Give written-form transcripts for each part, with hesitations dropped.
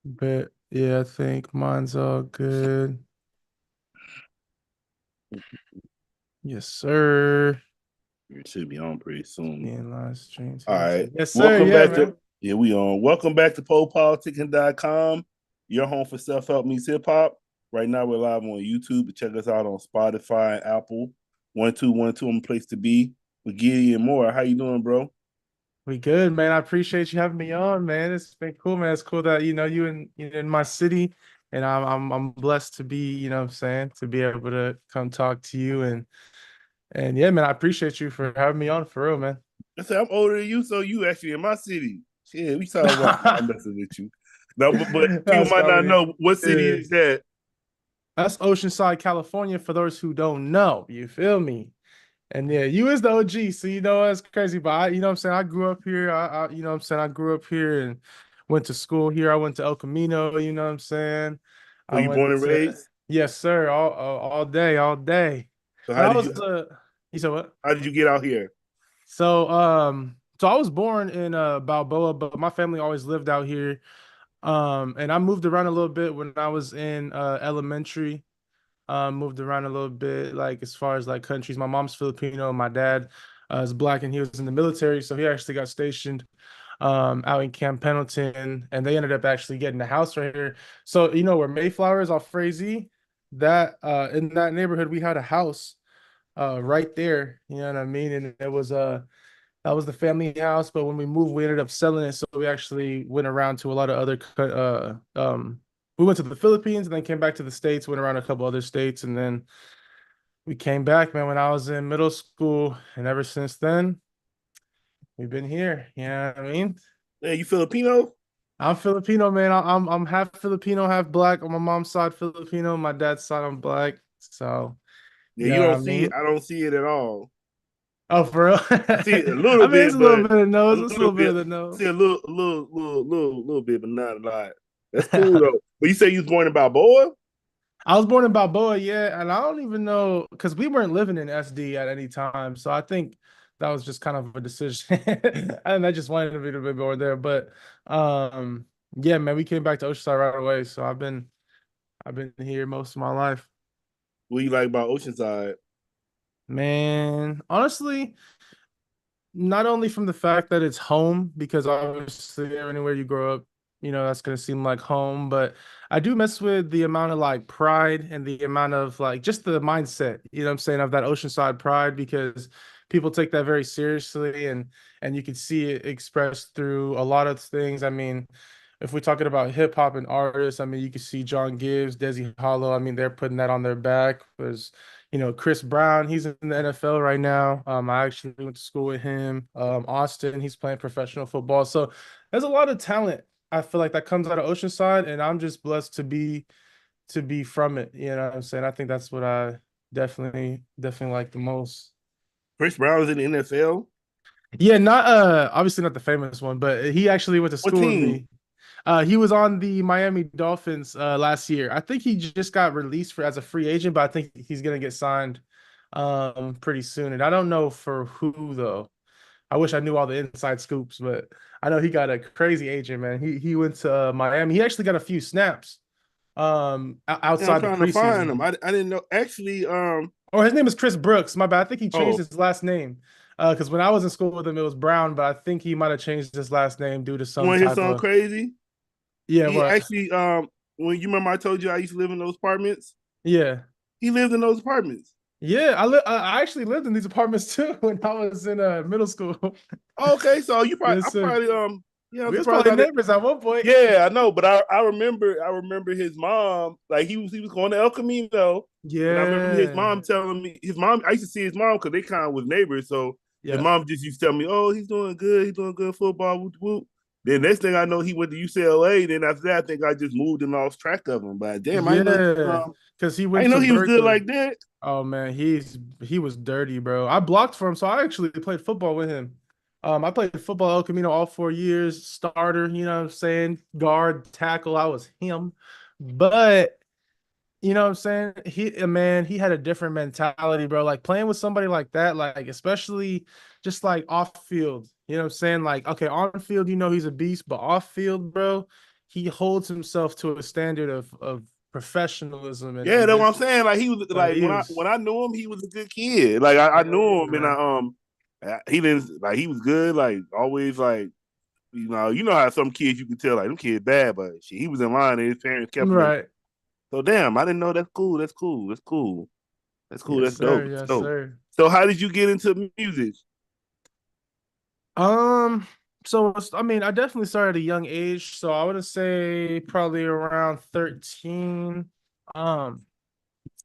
But yeah, I think mine's all good. Yes, sir. It should be on pretty soon. In live stream All today. right. Yes, sir. Welcome Yeah, back to man. Yeah, we on. Welcome back to PoPolitickin.com, your home for self-help meets hip-hop. Right now we're live on YouTube, but check us out on Spotify and Apple. 1212 on the place to be with Gideon Moore. How you doing, bro? We good, man. I appreciate you having me on, man. It's been cool, man. It's cool that you in my city, and I'm blessed to be, you know what I'm saying, to be able to come talk to you and yeah, man, I appreciate you for having me on for real, man. I said I'm older than you, so you actually in my city. Yeah, we talking about I'm messing with you. No, but people That's might not comedy. know what city Yeah. is that. That's Oceanside, California, for those who don't know. You feel me? And yeah, you is the OG, so you know it's crazy. But you know what I'm saying? I grew up here. You know what I'm saying? I grew up here and went to school here. I went to El Camino, you know what I'm saying? So I you born went and to raised? yes, sir, all day, all day. So But I was you said what? how did you get out here? So I was born in Balboa, but my family always lived out here. And I moved around a little bit when I was in elementary. Moved around a little bit, like as far as like countries. My mom's Filipino, my dad is black, and he was in the military, so he actually got stationed out in Camp Pendleton, and they ended up actually getting a house right here. So you know where Mayflower is off Frazee, that in that neighborhood we had a house right there. You know what I mean? And it was that was the family house, but when we moved, we ended up selling it. So we actually went around to a lot of other we went to the Philippines and then came back to the States, went around a couple other states, and then we came back, man, when I was in middle school. And ever since then, we've been here. You know what I mean? Hey, you Filipino? I'm Filipino, man. I'm half Filipino, half black. On my mom's side, Filipino. My dad's side, I'm black. So, Yeah, you you know what don't I see it. mean? I don't see it at all. Oh, for real? I see it a little I mean, it's bit, a little but bit of a nose. It's a little little bit bit. of the I see a nose. little bit, but not a lot. That's cool though. But you say you was born in Balboa? I was born in Balboa, yeah, and I don't even know because we weren't living in SD at any time, so I think that was just kind of a decision, and I just wanted to be a bit more there. But yeah, man, we came back to Oceanside right away, so I've been here most of my life. What you like about Oceanside? Man, honestly, not only from the fact that it's home, because obviously anywhere you grow up, you know, that's gonna seem like home, but I do mess with the amount of like pride and the amount of like just the mindset, you know what I'm saying, of that Oceanside pride because people take that very seriously and you can see it expressed through a lot of things. I mean, if we're talking about hip hop and artists, I mean, you can see John Gibbs, Desi Hollow. I mean, they're putting that on their back. There's Chris Brown, he's in the NFL right now. I actually went to school with him. Austin, he's playing professional football. So there's a lot of talent. I feel like that comes out of Oceanside, and I'm just blessed to be from it. You know what I'm saying? I think that's what I definitely like the most. Chris Brown is in the NFL. Yeah, not obviously not the famous one, but he actually went to What school with team? me. He was on the Miami Dolphins last year. I think he just got released for as a free agent, but I think he's gonna get signed pretty soon. And I don't know for who though. I wish I knew all the inside scoops, but I know he got a crazy agent, man. He went to Miami. He actually got a few snaps Yeah, I'm outside the trying to find him. preseason. I didn't know actually. Or his name is Chris Brooks. My bad. I think he changed Oh, his last name. Because when I was in school with him, it was Brown, but I think he might have changed his last name due to you some want to hear type something of crazy? yeah, He what? actually when you remember I told you I used to live in those apartments. Yeah. He lived in those apartments. Yeah, I actually lived in these apartments too when I was in middle school. Okay, so you probably Yes, I sir. probably yeah, I'm We was surprised probably I didn't. neighbors at one point. Yeah, I know, but I remember his mom, like he was going to El Camino, and I remember his Yeah. mom telling me his mom. I used to see his mom because they kind of was neighbors. So his Yeah. mom just used to tell me, "Oh, he's doing good football." Whoop, whoop. Then next thing I know, he went to UCLA. Then after that, I think I just moved and lost track of him. But damn, Yeah. Because he I went didn't know to he was good Berkeley. like that. Oh man, he was dirty, bro. I blocked for him, so I actually played football with him. I played football at El Camino all 4 years, starter, you know what I'm saying? Guard, tackle, I was him. But you know what I'm saying? Man, he had a different mentality, bro. Like playing with somebody like that, like especially just like off field. You know what I'm saying? Like, okay, on field, he's a beast, but off field, bro, he holds himself to a standard of professionalism Yeah, and that's what I'm just saying. Like he was like he when was I knew him, he was a good kid. Like I knew yeah, him, and man. he didn't like he was good. Like always, like you know how some kids you can tell like them kids bad, but shit, he was in line and his parents kept him in. Right. So damn, I didn't know. That's cool. That's cool. That's cool. That's cool. Yes, That's dope. sir. That's Yes, dope. sir. So how did you get into music? Um, I mean, I definitely started at a young age, so I would say probably around 13. Um,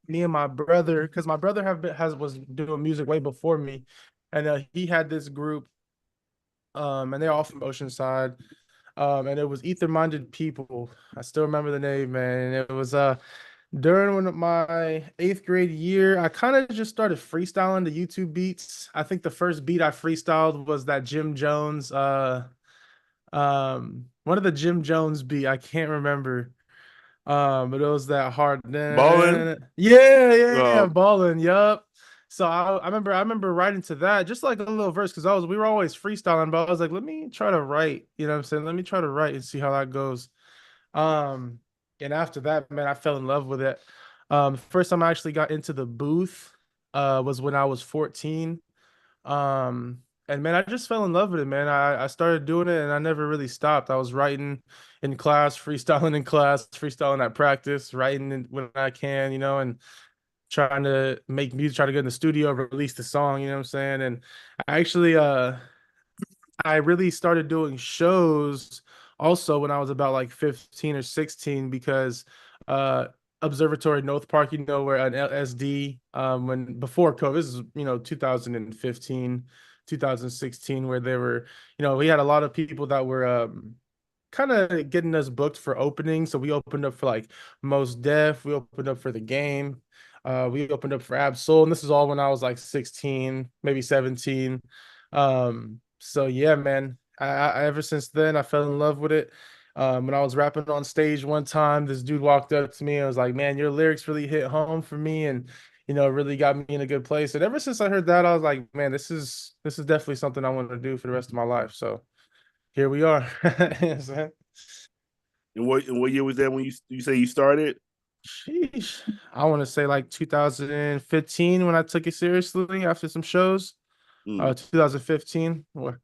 Me and my brother, because my brother has was doing music way before me, and he had this group, and they're all from Oceanside, and it was Ether Minded People. I still remember the name, man. And it was during one of my eighth grade year, I kind of just started freestyling the YouTube beats. I think the first beat I freestyled was that Jim Jones, one of the Jim Jones beat. I can't remember. But it was that hard. Balling. Yeah, yeah, Uh, balling. Yup. So I remember writing to that just like a little verse because we were always freestyling, but I was like, let me try to write. You know what I'm saying? Let me try to write and see how that goes. Um, and after that, man, I fell in love with it. First time I actually got into the booth, was when I was 14. Um, and man, I just fell in love with it, man. I started doing it and I never really stopped. I was writing in class, freestyling in class, freestyling at practice, when I can, and trying to make music, try to get in the studio, release the song, you know what I'm saying? And I actually I really started doing shows also when I was about like 15 or 16 because uh Observatory North Park, where an LSD when before COVID, this is 2015, 2016, where they were, we had a lot of people that were kind of getting us booked for openings. So we opened up for like Most Def, we opened up for The Game, we opened up for Absol, and this is all when I was like 16, maybe 17. So yeah, man. Ever since then I fell in love with it. When I was rapping on stage one time, this dude walked up to me and was like, "Man, your lyrics really hit home for me, and really got me in a good place." And ever since I heard that, I was like, "Man, this is definitely something I want to do for the rest of my life." So here we are. Yes, man. and what year was that when you say you started? Sheesh. I want to say like 2015 when I took it seriously after some shows. Mm. 2015 where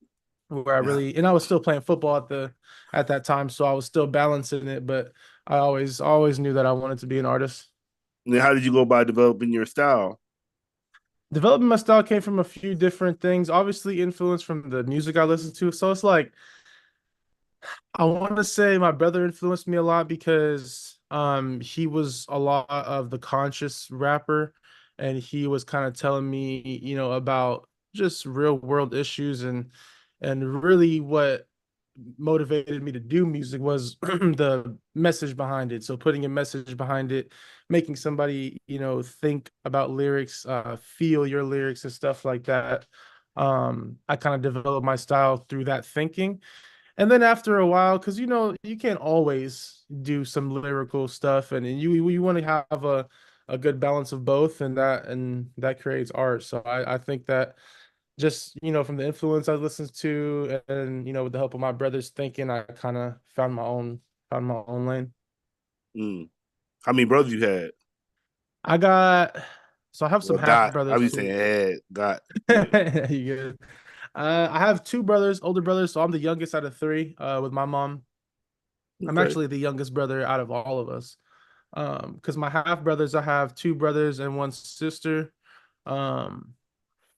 I really, and I was still playing football at that time, so I was still balancing it, but I always knew that I wanted to be an artist. And then how did you go about developing your style? Developing my style came from a few different things, obviously influenced from the music I listened to. So it's like I want to say my brother influenced me a lot because he was a lot of the conscious rapper and he was kind of telling me, about just real world issues and really what motivated me to do music was the message behind it. So putting a message behind it, making somebody, think about lyrics, feel your lyrics and stuff like that. I kind of developed my style through that thinking. And then after a while, because you can't always do some lyrical stuff, and you want to have a good balance of both, and that creates art. So I think that just from the influence I listened to, and with the help of my brother's thinking, I kind of found my own lane. Mm. How many brothers you had? I got so I have some Well, half got. I brothers be saying too. had. Got. Yeah. You good? I have two brothers, older brothers, so I'm the youngest out of three. With my mom, I'm Okay. actually the youngest brother out of all of us. Because my half brothers, I have two brothers and one sister. Um,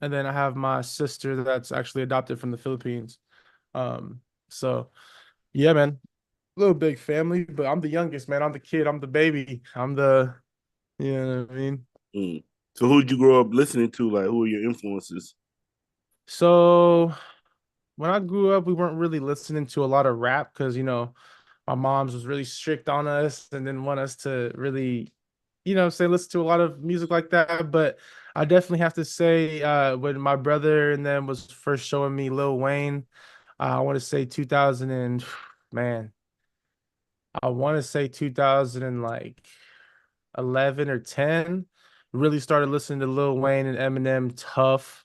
and then I have my sister that's actually adopted from the Philippines. Um, so yeah, man, little big family, but I'm the youngest, man. I'm the kid. I'm the baby. You know what I mean? Mm. So who did you grow up listening to? Like, who are your influences? So when I grew up, we weren't really listening to a lot of rap because, my mom's was really strict on us and didn't want us to really, say listen to a lot of music like that. But I definitely have to say, when my brother and them was first showing me Lil Wayne, I want to say 2000 and man, I want to say 2000 and like 11 or 10. Really started listening to Lil Wayne and Eminem tough.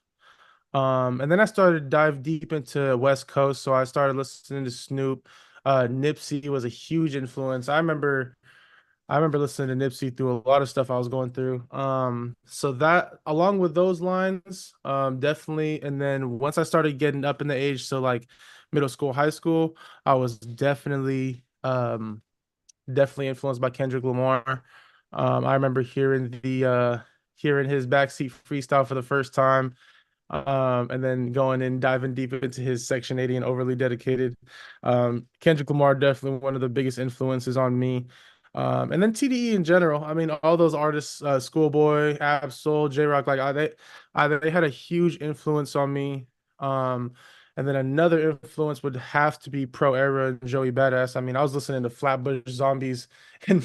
And then I started to dive deep into West Coast. So I started listening to Snoop. Nipsey was a huge influence. I remember listening to Nipsey through a lot of stuff I was going through. So that along with those lines, definitely. And then once I started getting up in the age, so like middle school, high school, I was definitely influenced by Kendrick Lamar. I remember hearing his backseat freestyle for the first time, and then going and diving deep into his Section 80 and Overly Dedicated. Kendrick Lamar definitely one of the biggest influences on me. And then TDE in general. I mean, all those artists, Schoolboy, Absol, J Rock, like they had a huge influence on me. Um, and then another influence would have to be Pro Era and Joey Badass. I mean, I was listening to Flatbush Zombies in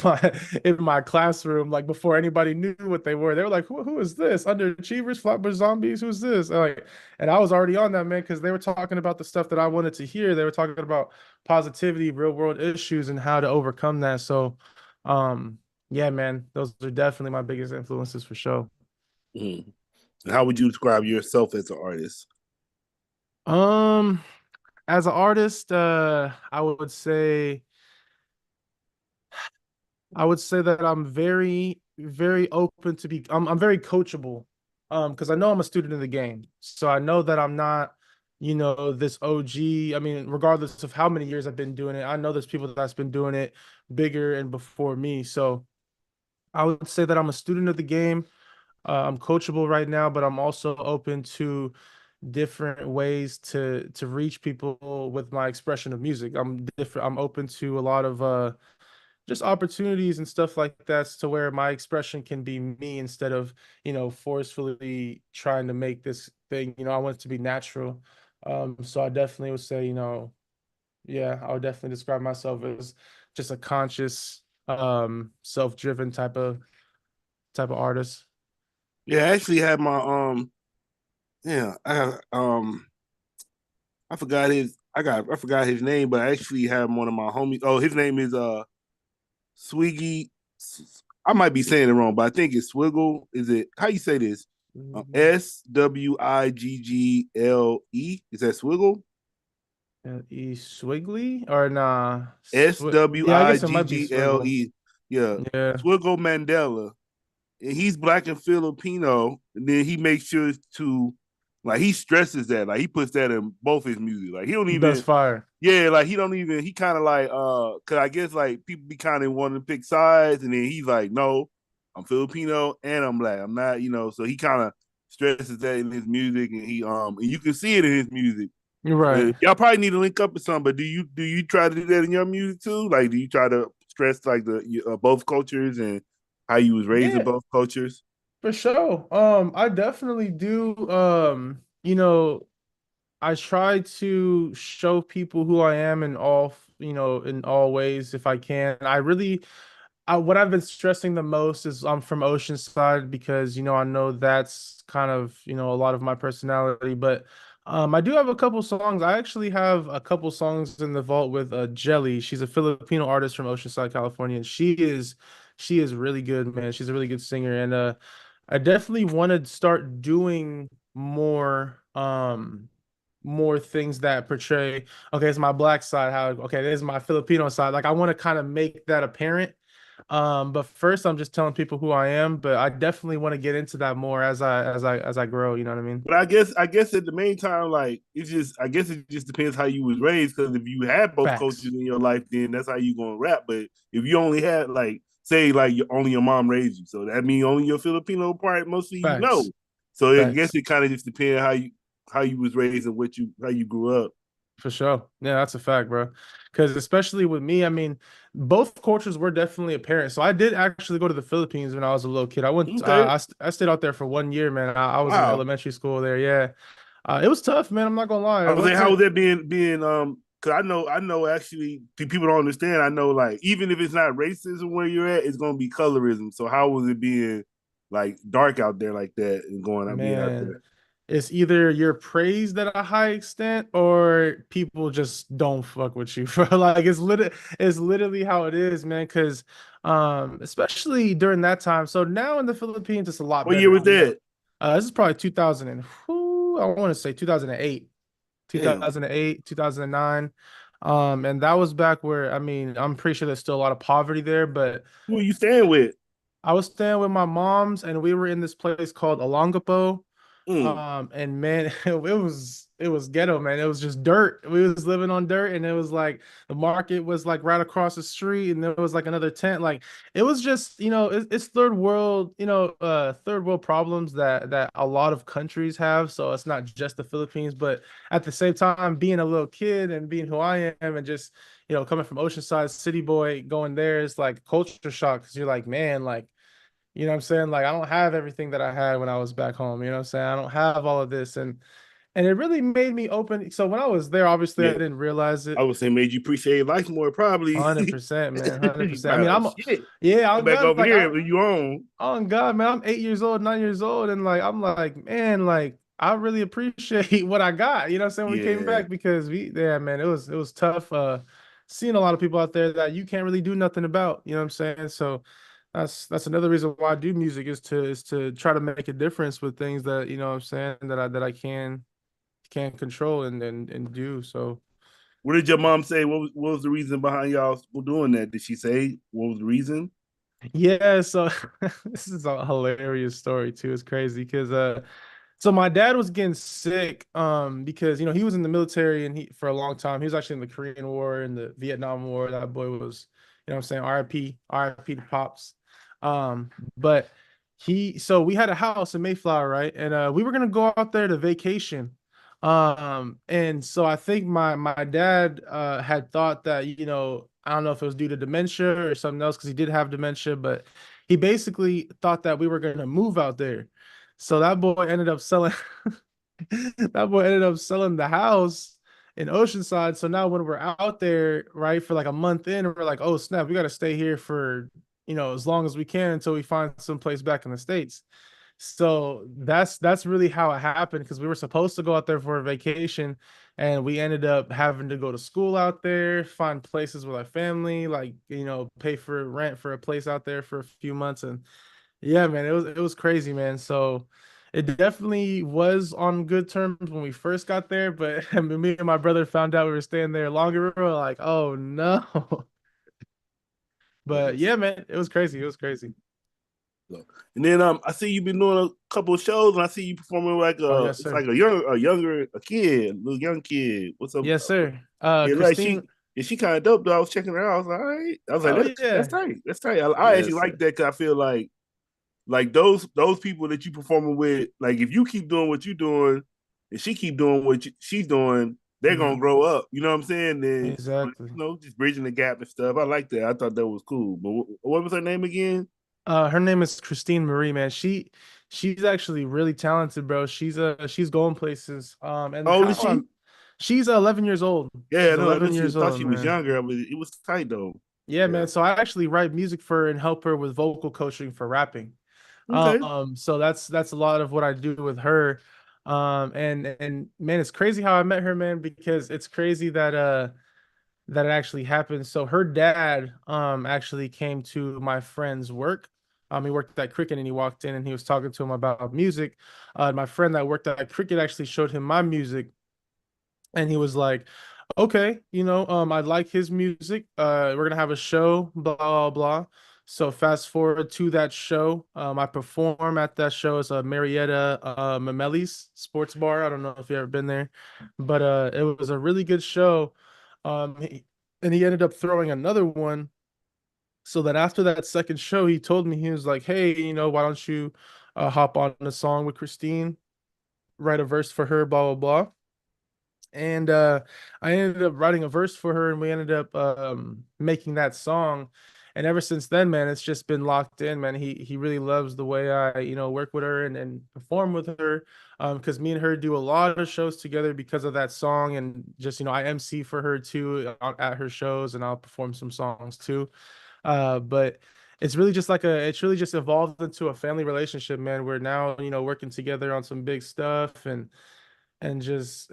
my classroom, like before anybody knew what they were. They were like, who is this? Underachievers, Flatbush Zombies, who's this? And I was already on that, man, because they were talking about the stuff that I wanted to hear. They were talking about positivity, real world issues, and how to overcome that. So, yeah, man, those are definitely my biggest influences for sure. Mm. How would you describe yourself as an artist? Um, as an artist, I would say that I'm very, very open to be. I'm very coachable, because I know I'm a student of the game, so I know that I'm not, this OG. I mean, regardless of how many years I've been doing it, I know there's people that's been doing it bigger and before me. So I would say that I'm a student of the game. I'm coachable right now, but I'm also open to different ways to reach people with my expression of music. I'm different. I'm open to a lot of just opportunities and stuff like that to where my expression can be me instead of, forcefully trying to make this thing, I want it to be natural. So I definitely would say, yeah, I would definitely describe myself as just a conscious, self-driven type of artist. Yeah, I actually had my yeah, I have I forgot his name, but I actually have one of my homies. Oh, his name is Swiggy. I might be saying it wrong, but I think it's Swiggle. Is it how you say this? Swiggle. Is that Swiggle? E Swiggly or nah? S W Yeah, I I guess it G might be G L Swiggle. E. Yeah, Yeah, Swiggle Mandela. And he's black and Filipino, and then he makes sure to like he stresses that, like he puts that in both his music. Like he don't he does even, fire. yeah, like he don't even, he kind of like cause I guess like people be kind of wanting to pick sides, and then he's like, no, I'm Filipino and I'm black. I'm not, so he kind of stresses that in his music, and and you can see it in his music. You're right. Y'all probably need to link up or something, but do you try to do that in your music too? Like, do you try to stress like the both cultures and how you was raised in Yeah, both cultures? for sure. I definitely do. I try to show people who I am in all ways if I can. What I've been stressing the most is I'm from Oceanside because, I know that's kind of, a lot of my personality. But I do have a couple songs. I actually have a couple songs in the vault with Jelly. She's a Filipino artist from Oceanside, California, and she is really good, man. She's a really good singer, and I definitely want to start doing more things that portray, okay, it's my black side, how okay, this is my Filipino side. Like I want to kind of make that apparent. But first I'm just telling people who I am, but I definitely want to get into that more as I grow, you know what I mean? But I guess at the main time, like it's just I guess it just depends how you was raised. Because if you had both cultures Facts. in your life, then that's how you gonna rap. But if you only had like say like only your mom raised you, so that means only your Filipino part mostly you know. Facts. So I guess Facts. it kind of just depends how you was raised and what you how you grew up. For sure. Yeah, that's a fact, bro. Because especially with me, I mean, both cultures were definitely apparent. So I did actually go to the Philippines when I was a little kid. I went, Okay, I stayed out there for 1 year, man. I was in wow. elementary school there. Yeah, it was tough, man. I'm not gonna lie. I It was like, how was wasn't. that being because I know actually people don't understand. I know like even if it's not racism where you're at, it's gonna be colorism. So how was it being like dark out there like that and going out being out Man, there? it's either you're praised at a high extent or people just don't fuck with you for like it's literally how it is, man. Because especially during that time. So now in the Philippines, it's a lot What year better. was that? This is probably 2000 and I want to say 2008, Damn. 2008, 2009. And that was back where, I mean, I'm pretty sure there's still a lot of poverty there, but Who are you staying with? I was staying with my mom's and we were in this place called Olongapo. Mm. And man, it was ghetto, man. It was just dirt. We was living on dirt, and it was like the market was like right across the street, and there was like another tent. Like it was just, it's third world, third world problems that a lot of countries have. So it's not just the Philippines, but at the same time, being a little kid and being who I am, and just coming from Oceanside, city boy, going there is like culture shock because you're like, man, like you know what I'm saying? Like I don't have everything that I had when I was back home. You know what I'm saying? I don't have all of this. And it really made me open. So when I was there, obviously I Yeah. didn't realize I it. would say made you appreciate life more, probably. 100%, man. You 100%. I probably mean, like shit. yeah, Come I'm back God. over Like here when you on. on God, man, I'm 8 years old, 9 years old. And like, I'm like, man, like I really appreciate what I got. You know what I'm saying? When we came Yeah. back because yeah, man, it was tough. Seeing a lot of people out there that you can't really do nothing about. You know what I'm saying? So that's another reason why I do music is to try to make a difference with things that you know what I'm saying that I can control and do. So What did your mom say? What was the reason behind y'all doing that? Did she say what was the reason? yeah, so this is a hilarious story too. It's crazy because so my dad was getting sick because he was in the military and he for a long time. He was actually in the Korean War and the Vietnam War. That boy was, what I'm saying, RIP to Pops. Um but so we had a house in Mayflower, right? And we were gonna go out there to vacation. And so I think my dad had thought that, I don't know if it was due to dementia or something else because he did have dementia, but he basically thought that we were gonna move out there. So that boy ended up selling that boy ended up selling the house in Oceanside. So now when we're out there, right, for like a month in, we're like, oh snap, we gotta stay here for as long as we can until we find some place back in the States. So that's really how it happened because we were supposed to go out there for a vacation and we ended up having to go to school out there, find places with our family, like, pay for rent for a place out there for a few months. And yeah, man, it was crazy, man. So it definitely was on good terms when we first got there, but me and my brother found out we were staying there longer. We were like, oh no. But Yes. yeah, man, it was crazy. It was crazy. So, and then I see you've been doing a couple of shows, and I see you performing like Oh, yes, it's sir. like a kid, little young kid. What's up? Yes, sir. Yeah, like Christine. she kind of dope though. I was checking her out. I was like, all right. I was like, Oh that's yeah. tight. That's tight. I actually Yes, like sir. that because I feel like those people that you performing with, like if you keep doing what you're doing, and she keep doing what she's doing, they're gonna Mhm. grow up. You know what I'm saying? Then Exactly. just bridging the gap and stuff. I like that. I thought that was cool. But what was her name again? Her name is Christine Marie, man. She's actually really talented, bro. She's going places. And How old how is she? she's 11 years old. Yeah, She's no, I know 11 years thought old, she was man. younger. I mean, it was tight though. Yeah, Yeah. man. So I actually write music for her and help her with vocal coaching for rapping. Okay. So that's a lot of what I do with her. And man, it's crazy how I met her, man, because it's crazy that it actually happened. So her dad actually came to my friend's work. He worked at Cricket and he walked in and he was talking to him about music. My friend that worked at Cricket actually showed him my music and he was like, okay, I like his music. We're gonna have a show, blah blah blah. So fast forward to that show. I perform at that show as a Marietta Mameli's sports bar. I don't know if you've ever been there, but it was a really good show. And he ended up throwing another one. So that after that second show, he told me he was like, "Hey, why don't you hop on a song with Christine, write a verse for her, blah blah blah." And I ended up writing a verse for her and we ended up making that song. And ever since then, man, it's just been locked in, man. He really loves the way I work with her and perform with her, because me and her do a lot of shows together because of that song. And just I MC for her too at her shows and I'll perform some songs too. But it's really just evolved into a family relationship, man. We're now working together on some big stuff and just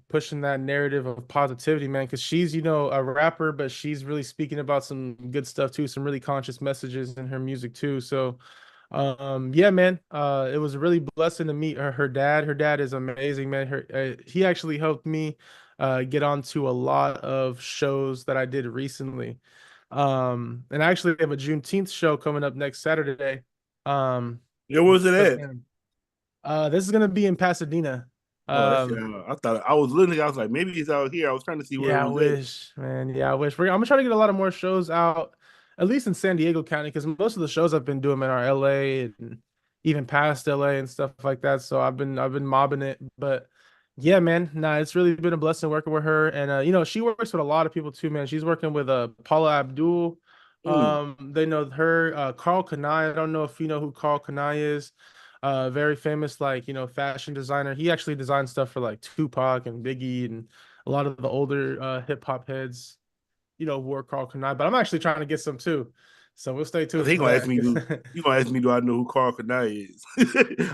pushing that narrative of positivity, man, because she's a rapper, but she's really speaking about some good stuff too, some really conscious messages in her music too. So Yeah, man. It was really blessing to meet her dad. Her dad is amazing, man. He actually helped me get onto a lot of shows that I did recently. And I actually have a Juneteenth show coming up next Saturday. Um, Yeah, where's it but at? man, this is gonna be in Pasadena. Oh, that's Um, I thought I was literally. I was like, maybe it's out here. I was trying to see where it Yeah, I was at. wish, man. Yeah, I wish. I'm gonna try to get a lot of more shows out, at least in San Diego County, because most of the shows I've been doing man, are LA and even past LA and stuff like that. So I've been mobbing it. But yeah, man, nah, it's really been a blessing working with her. And she works with a lot of people too, man. She's working with Paula Abdul. Mm. They know her, Carl Kanai. I don't know if you know who Carl Kanai is. Very famous, like, fashion designer. He actually designed stuff for like Tupac and Biggie and a lot of the older hip hop heads, wore Carl Kanai, but I'm actually trying to get some too. So we'll stay Cause tuned he for gonna ask that. me, 'Cause you gonna ask me, do I know who Carl Kanai is?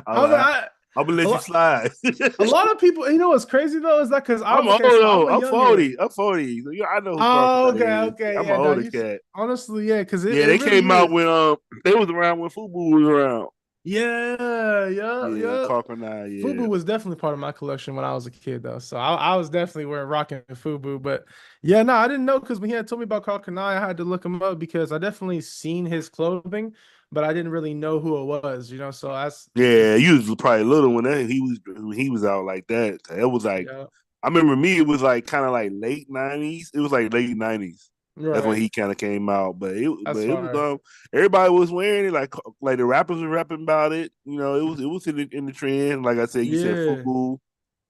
I'm I, like, I, I'm gonna a let you lot, slide. a lot of people, what's crazy though is that because I'm old so I'm though. a I'm younger. 40. I'm 40. So, yeah, I know who Carl Oh, okay, Kanai is. okay, I'm an yeah. Now older cat. honestly, yeah, because it, Yeah, it they really came out is. when they was around when Fubu was around. Yeah, yeah, Yeah, yeah. Carl Kanai. Yeah. Fubu was definitely part of my collection when I was a kid, though. So I was definitely wearing rocking Fubu. But yeah, no, I didn't know because when he had told me about Carl Kanai, I had to look him up because I definitely seen his clothing, but I didn't really know who it was. So that's Yeah, you was probably little when he was out like that. It was like yeah, I remember me. It was like kind of like late '90s. It was like late '90s. That's when right. he kind of came out. But That's it was fire. everybody was wearing it. Like the rappers were rapping about it. It was in the trend. Like I said, you said Yeah, Fubu.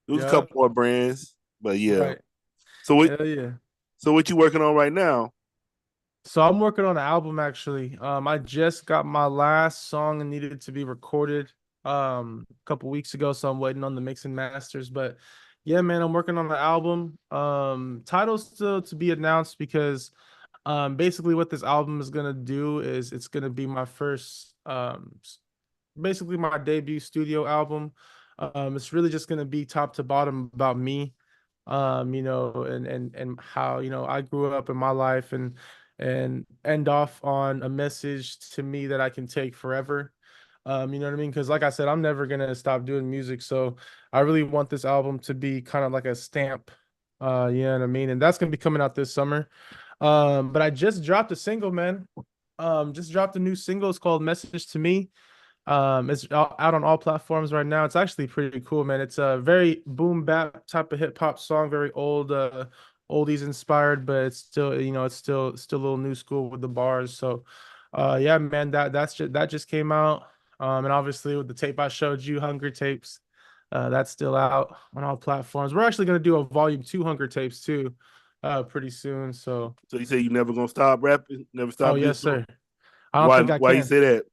It was a yeah, couple more brands. But yeah. right. So what Hell yeah. so what you working on right now? So I'm working on an album actually. I just got my last song and needed to be recorded a couple weeks ago, so I'm waiting on the mix and masters. But yeah, man, I'm working on the album. Title still to be announced because basically what this album is gonna do is it's gonna be my first basically my debut studio album. It's really just gonna be top to bottom about me, and how I grew up in my life and end off on a message to me that I can take forever. You know what I mean? Because like I said, I'm never gonna stop doing music, so I really want this album to be kind of like a stamp. You know what I mean? And that's gonna be coming out this summer. But I just dropped a single, man. Just dropped a new single. It's called Message to Me. It's out on all platforms right now. It's actually pretty cool, man. It's a very boom bap type of hip hop song, very old, oldies inspired, but it's still, it's still a little new school with the bars. So, yeah, man, that just came out. And obviously with the tape I showed you, Hunger Tapes, that's still out on all platforms. We're actually gonna do a volume two Hunger Tapes too, pretty soon. So, So you say you never gonna stop rapping, never oh stop yes, this. sir. I don't Why think I why you can. say that?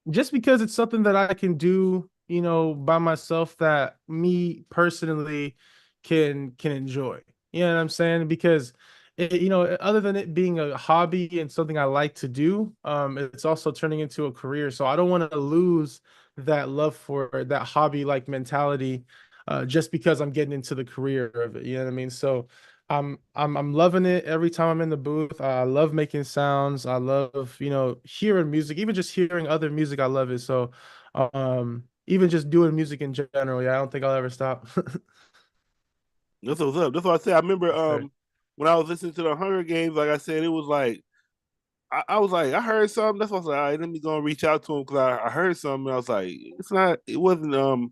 Just because it's something that I can do, by myself that me personally can enjoy. You know what I'm saying? Because other than it being a hobby and something I like to do, it's also turning into a career. So I don't want to lose that love for that hobby like mentality, just because I'm getting into the career of it. You know what I mean? So I'm loving it every time I'm in the booth. I love making sounds. I love, hearing music, even just hearing other music. I love it. So, even just doing music in general. Yeah, I don't think I'll ever stop. That's what's up. That's what I said. I remember Yes, sir. when I was listening to the Hunger Games, like I said, it was like I was like, I heard something. That's why I was like, all right, let me go and reach out to him because I heard something. I was like, it wasn't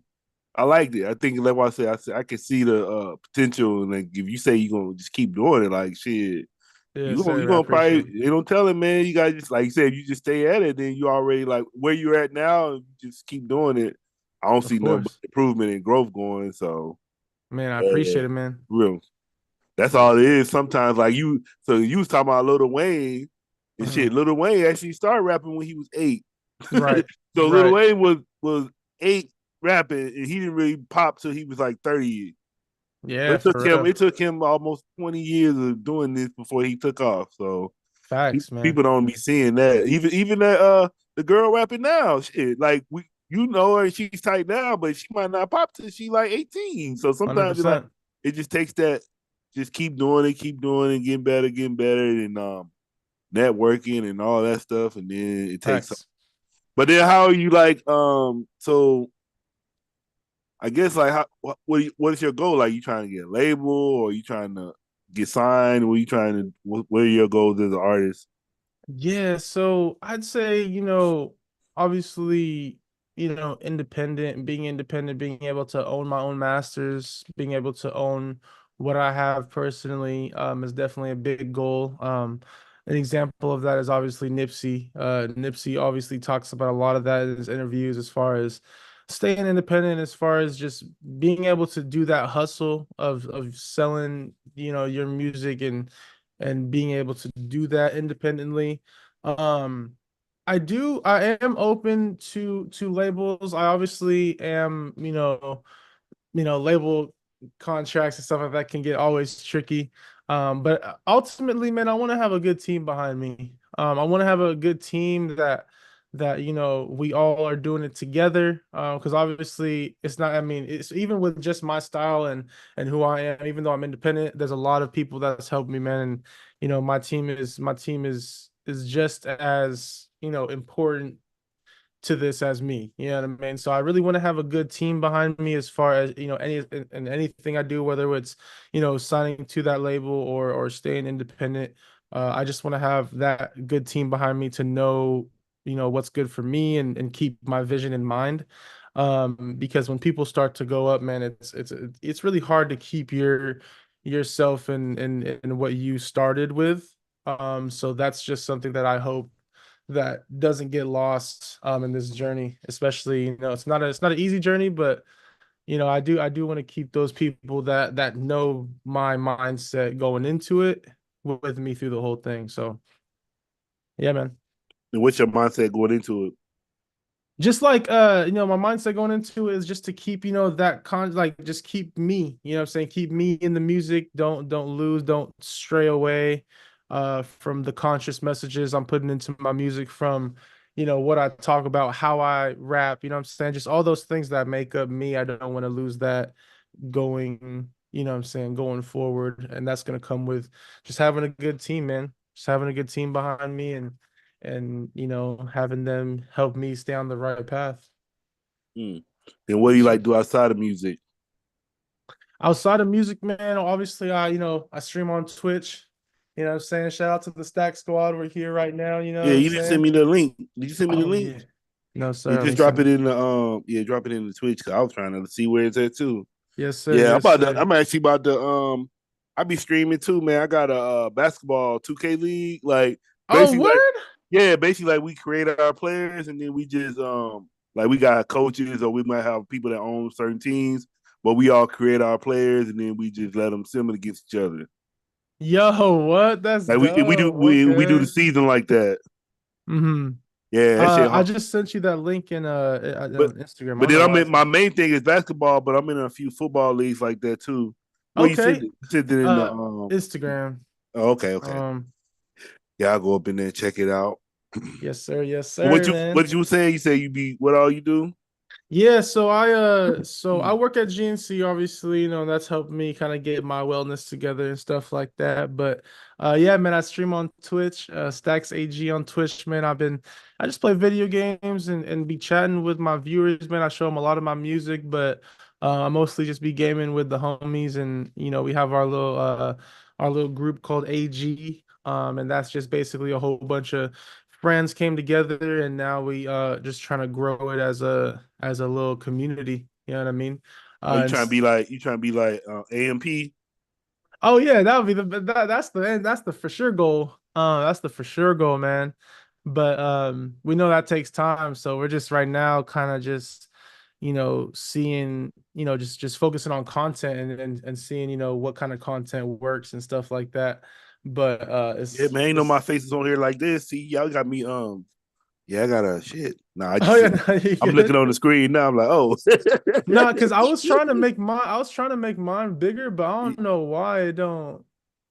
I liked it. I think like what I said I could see the potential, and like if you say you're gonna just keep doing it, like shit, Yes, you sir. I gonna probably appreciate it. they don't tell it, man. You gotta just like you said, if you just stay at it, then you already like where you're at now, and you just keep doing it. I don't Of see nothing but course. improvement and growth going. So Man, I yeah, appreciate it, man. real. That's all it is. Sometimes, like so you was talking about Lil Wayne and shit. Mhm. Lil Wayne actually started rapping when he was 8. Right. So Lil Right. Wayne was 8 rapping, and he didn't really pop till he was like 30. But Yeah, for real. it took him almost 20 years of doing this before he took off. So Facts, man. people don't be seeing that. Even that the girl rapping now, shit. Like you know her, she's tight now, but she might not pop till she like 18. So sometimes it like 100%. it just takes that. Just keep doing it, getting better, and networking and all that stuff, and then it takes. Facts. But then how are you like so I guess like how what is your goal? Like you trying to get a label or you trying to get signed? What are you trying to what are your goals as an artist? Yeah, so I'd say, obviously, independent, being independent, being able to own my own masters, being able to own what I have personally, is definitely a big goal. An example of that is obviously Nipsey. Nipsey obviously talks about a lot of that in his interviews as far as staying independent, as far as just being able to do that hustle of selling, your music and being able to do that independently. Um, I am open to labels. I obviously am, label contracts and stuff like that can get always tricky. But ultimately, man, I want to have a good team behind me. I want to have a good team that we all are doing it together. Because obviously it's not. I mean, it's even with just my style and who I am. Even though I'm independent, there's a lot of people that's helped me, man. And my team is just as important to this as me. You know what I mean? So I really want to have a good team behind me as far as, anything I do, whether it's, signing to that label or staying independent. I just want to have that good team behind me to know, what's good for me and keep my vision in mind. Because when people start to go up, man, it's really hard to keep yourself and what you started with. So that's just something that I hope that doesn't get lost in this journey, especially it's not an easy journey, but I do want to keep those people that know my mindset going into it with me through the whole thing. So yeah, man. And what's your mindset going into it? Just like my mindset going into it is just to keep that like just keep me, what I'm saying, keep me in the music. Don't lose, don't stray away from the conscious messages I'm putting into my music, from what I talk about, how I rap, what I'm saying, just all those things that make up me. I don't want to lose that going, what I'm saying, going forward. And that's going to come with just having a good team, man. Just having a good team behind me and having them help me stay on the right path. Mm. And what do you Yes, like sir. do outside of music? Outside of music, man, obviously I stream on Twitch. What I'm saying? Shout out to the Stack Squad. We're here right now, you know Yeah, what I'm you didn't send saying? me the link. Did you send me the Oh link? yeah. No, You sir. Let just me drop send it it. in the drop it in the Twitch because I was trying to see where it's at too. Yes, sir. Yeah, Yes, sir. I'm actually about to I be streaming too, man. I got a basketball 2K league. Like Oh, basically like word? yeah, basically like we create our players and then we just like we got coaches or we might have people that own certain teams, but we all create our players and then we just let them simmer against each other. Yo, what? That's Like dope. we do the Okay. season like that. Mm-hmm. Yeah, that shit. I just sent you that link in But on Instagram. I but don't then know why my it's not. main thing is basketball, but I'm in a few football leagues like that too. Where you sent Okay. it? You sent it in the Instagram. oh, okay. Um, Yeah, I'll go up in there and check it out. yes, sir. Yes, And sir, what man. you were saying? You say you be what all you do? Yeah, so I work at GNC, obviously, that's helped me kind of get my wellness together and stuff like that. But yeah, man, I stream on Twitch, Stacks AG on Twitch, man. I just play video games and be chatting with my viewers, man. I show them a lot of my music, but I mostly just be gaming with the homies, and we have our little group called AG. And that's just basically a whole bunch of friends came together, and now we just trying to grow it as a little community, you know what I mean? Are you And trying to be like AMP? oh yeah, that would be that's the end, that's the for sure goal. That's the for sure goal, man. But we know that takes time, so we're just right now kind of just seeing, just focusing on content and seeing what kind of content works and stuff like that. But Yeah, man, ain't no my faces on here like this. See, y'all got me yeah, I got a shit. Nah, I oh just yeah, no, you I'm looking good. on the screen now. I'm like, oh. No, because I was trying to make mine bigger, but I don't know why it don't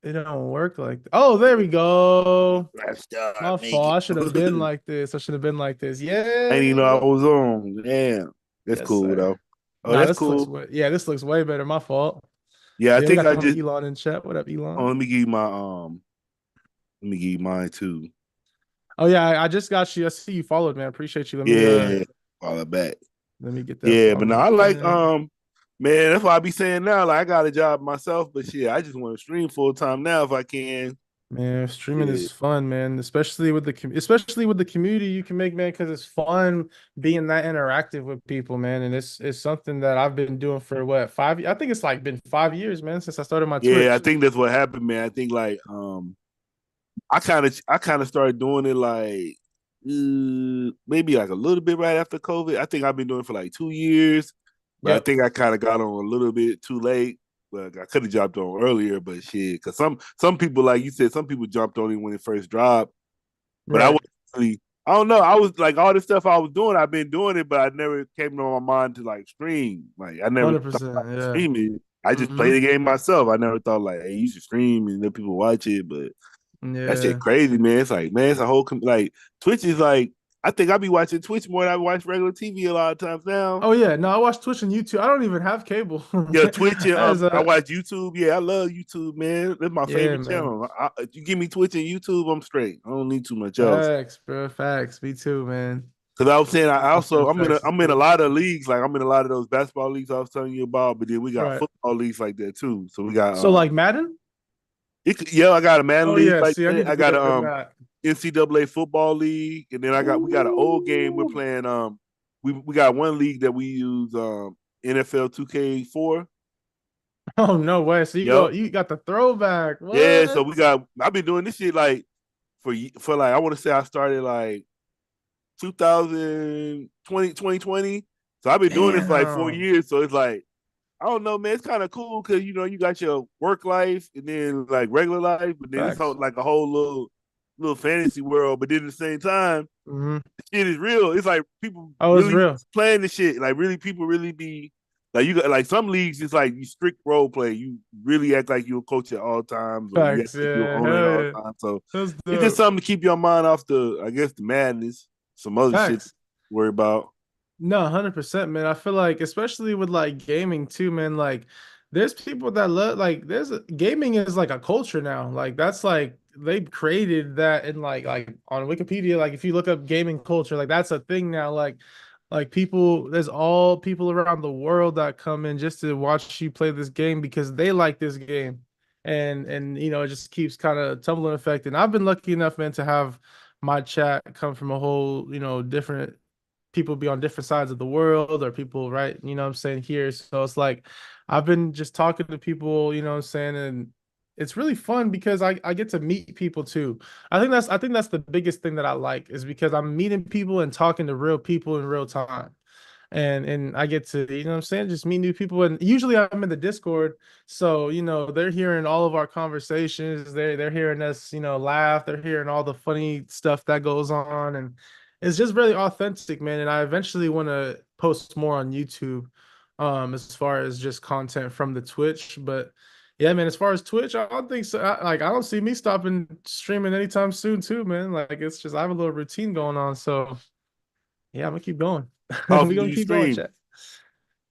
work like that. Oh, there we go. Let's start My fault. making. I should have been like this. I should have been like this. I didn't even Yeah. know I was on. Damn. That's Yes, cool sir. though. Oh, Nah, that's cool. this looks way better. My fault. Yeah, I Yeah, we think got I the homie just Elon in chat. What up, oh, Elon? let me give you mine too. Oh yeah, I just got you. I see you followed, man. Appreciate you. Yeah, follow back. Let me get that Yeah, but now follow I like back. man, that's what I be saying now. Like I got a job myself, but shit, I just want to stream full time now if I can. Man, streaming Yeah. is fun, man. Especially with the community you can make, man, because it's fun being that interactive with people, man. And it's something that I've been doing for what 5 I think it's like been 5 years, man, since I started my Yeah, I Twitch. think that's what happened, man. I think like I kind of started doing it like maybe like a little bit right after COVID. I think I've been doing it for like 2 years, but I Yep, think I kind of got on a little bit too late. Like I could have jumped on earlier, but shit, because some people, like you said, some people jumped on it when it first dropped. But I was right. really, I don't know. I was like all this stuff I was doing, I've been doing it, but I never came on my mind to like stream. Like I never thought about 100%. Yeah. streaming. I just play Hmm. the game myself. I never thought like, hey, you should stream and let people watch it. But that shit Yeah. crazy, man. It's like, man, it's a whole like Twitch is like. I think I be watching Twitch more than I watch regular TV a lot of times now. Oh yeah. No, I watch Twitch and YouTube. I don't even have cable. Yeah, Twitch and As I a watch YouTube. Yeah, I love YouTube, man. That's my Yeah, favorite man. channel. If you give me Twitch and YouTube, I'm straight. I don't need too much else. Facts, bro. Facts. Me too, man. Because I was saying, I Watching also the facts is I'm in a good. lot of leagues. Like I'm in a lot of those basketball leagues I was telling you about. But then we got Right. football leagues like that too. So we got So like Madden? yeah, I got a man Oh league yeah. like See, I that. need I to got get a in that. NCAA football league, and then we got an old game we're Ooh. playing. We got one league that we use NFL 2K4. Oh no way. So Yep. you got the throwback. Yeah. So What? I've been doing this shit like for like I want to say I started like 2020 2020. So I've been doing this for like four Damn. years. So it's like I don't know, man. It's kind of cool because you got your work life and then like regular life, but then it's Facts. like a whole little fantasy world. But then at the same time, Hmm. the shit is real. It's like people Oh, it's really real. playing the shit. Like really, people really be like you got like some leagues. It's like you strict role play. You really act like you're a coach at all times, or you act Facts. like you're an Yeah. owner at Hell all yeah. times. So That's it's just dope. something to keep your mind off I guess, the madness. Some other shit to Facts. worry about. No, 100%, man. I feel like, especially with like gaming too, man, like there's people that love like gaming is like a culture now. Like that's like they've created that in like on Wikipedia. Like if you look up gaming culture, like that's a thing now. Like people, there's all people around the world that come in just to watch you play this game because they like this game. And it just keeps kind of tumbling effect. And I've been lucky enough, man, to have my chat come from a whole, different people be on different sides of the world or people right what I'm saying here, so it's like I've been just talking to people, what I'm saying, and it's really fun because I get to meet people too. I think that's the biggest thing that I like is because I'm meeting people and talking to real people in real time, and I get to, what I'm saying, just meet new people. And usually I'm in the Discord, so they're hearing all of our conversations. They're hearing us, laugh. They're hearing all the funny stuff that goes on, and it's just really authentic, man. And I eventually want to post more on YouTube, as far as just content from the Twitch. But yeah, man, as far as Twitch, I don't think so. I don't see me stopping streaming anytime soon, too, man. Like it's just I have a little routine going on, so yeah, I'm gonna keep going. How We often do gonna you keep going, stream? chat.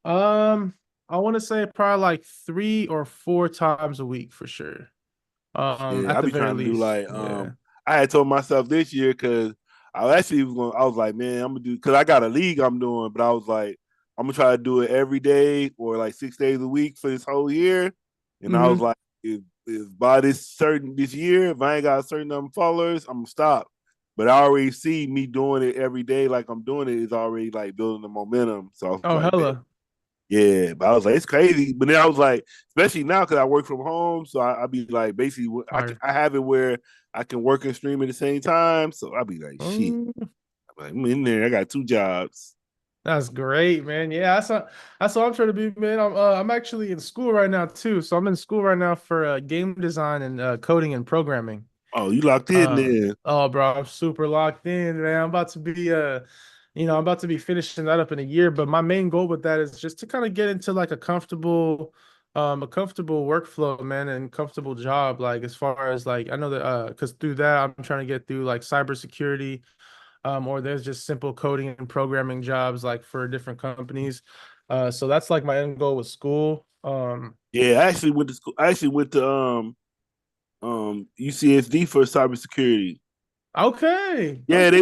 I want to say probably like 3 or 4 times a week for sure. Yeah, At I the be very trying to do least. like Yeah. I had told myself this year because I actually was going. I was like, man, I'm gonna do because I got a league I'm doing, but I was like, I'm gonna try to do it every day or like 6 days a week for this whole year. And I was Hmm. like, if by this year, if I ain't got a certain number of followers, I'm gonna stop. But I already see me doing it every day, like I'm doing it, is already like building the momentum. So I was Oh, like, man, hella. yeah, but I was like, it's crazy. But then I was like, especially now because I work from home, so I be like, basically, Fire. I have it where I can work and stream at the same time. So I'll be like, shit, Mm, I'm like, I'm in there. I got two jobs. that's great, man. Yeah, that's what I'm trying to be, man. I'm actually in school right now too. So I'm in school right now for game design and coding and programming. Oh, you locked in there? Oh, bro, I'm super locked in, man. I'm about to be finishing that up in a year. But my main goal with that is just to kind of get into like a comfortable workflow, man, and comfortable job. Like as far as like I know that because through that I'm trying to get through like cybersecurity, or there's just simple coding and programming jobs like for different companies. So that's like my end goal with school. Yeah, I actually went to school. I actually went to UCSD for cybersecurity. Okay. Yeah, Okay.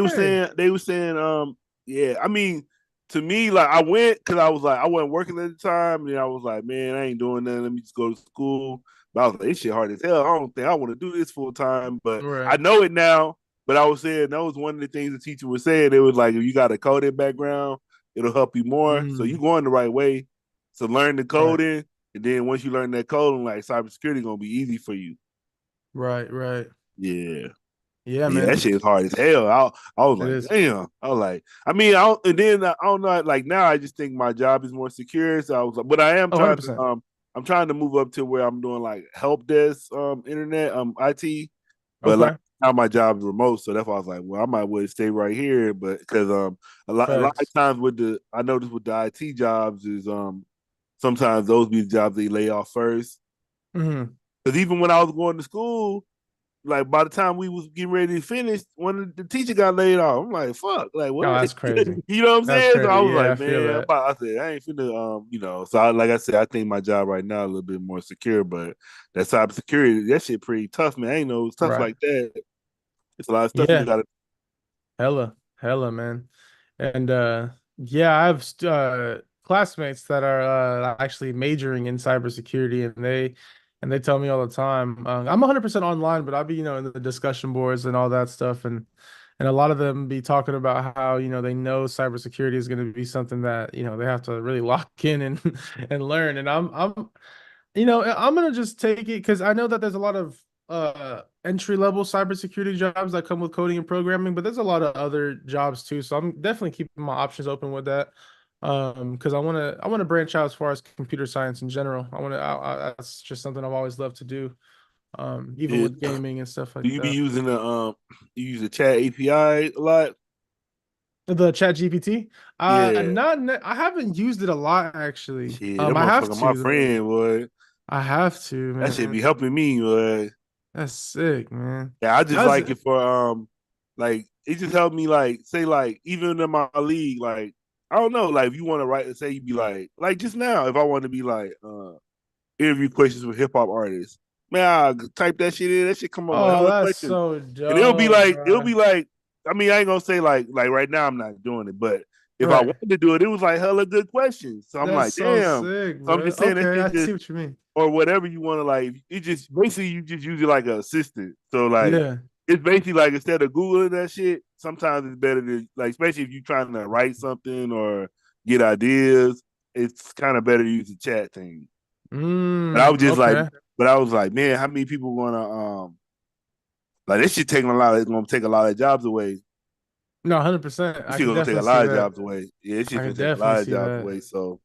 they were saying, yeah. I mean, to me, like I went because I was like I wasn't working at the time, and I was like, man, I ain't doing nothing. Let me just go to school. But I was like, this shit hard as hell. I don't think I want to do this full time, but I Right. know it now. But I was saying that was one of the things the teacher was saying. It was like if you got a coding background, it'll help you more. So you Mm, going the right way. So learn the right. coding, and then once you learn that coding, like cybersecurity gonna be easy for you. Right. Right. Yeah. Yeah, Yeah, that man. shit is hard as hell. I was It like, is. damn. I was like, I mean, and then I don't know. Like now, I just think my job is more secure. So I was like, but I am Oh, trying to 100%. I'm trying to move up to where I'm doing like help desk, internet, IT. But like Okay. now my job is remote, so that's why I was like, well, I might well stay right here. But because a lot of Facts. times with the I noticed with the IT jobs is sometimes those be the jobs they lay off first. Hmm. Because even when I was going to school, like by the time we was getting ready to finish, one of the teacher got laid off. I'm like, fuck, like Oh, what? that's crazy. You know what I'm That's saying? So I crazy. was Yeah, I like, feel man, that. I said I ain't finna, So like I said, I think my job right now a little bit more secure, but that cybersecurity, that shit pretty tough, man. I ain't know stuff Right. like that. It's a lot of stuff you Yeah. gotta. Hella. Hella, man. And yeah, I have classmates that are actually majoring in cybersecurity, and they tell me all the time. I'm 100% online, but I'll be, in the discussion boards and all that stuff, and a lot of them be talking about how, they know cybersecurity is going to be something that, they have to really lock in and and learn. And I'm gonna just take it because I know that there's a lot of entry level cybersecurity jobs that come with coding and programming, but there's a lot of other jobs too. So I'm definitely keeping my options open with that. Because I wanna branch out as far as computer science in general. That's just something I've always loved to do. Even Yeah. with gaming and stuff Do like you be that. using you use the chat API a lot? The Chat GPT, Yeah. I haven't used it a lot actually. Shit, that I have motherfucker, my to though. friend, boy. I have to, That should be man. helping me, boy. That's sick, man. Yeah, I just How's like it? it for like it just helped me like say like even in my league, like I don't know, like if you want to write say you be like just now, if I want to be like interview questions with hip hop artists, man, I type that shit in, that shit come up with Oh, hella that's questions. so And dope, it'll bro. be like I mean, I ain't gonna say like right now I'm not doing it, but if I Right. wanted to do it, it was like hella good questions. So I'm That's like, so damn. sick, So I'm bro. just saying that Okay, shit I just see what you mean. or whatever you want to like. It just basically you just use it like an assistant. So like Yeah. it's basically like instead of googling that shit, sometimes it's better to like, especially if you're trying to write something or get ideas. It's kind of better to use the chat thing. But I was just like, Okay. but I was like, man, how many people gonna like this shit taking a lot? It's gonna take a lot of jobs away. No, 100%. This I shit could gonna take a definitely see lot of that. jobs away. Yeah, this I shit gonna could take a definitely lot of see jobs that. away. So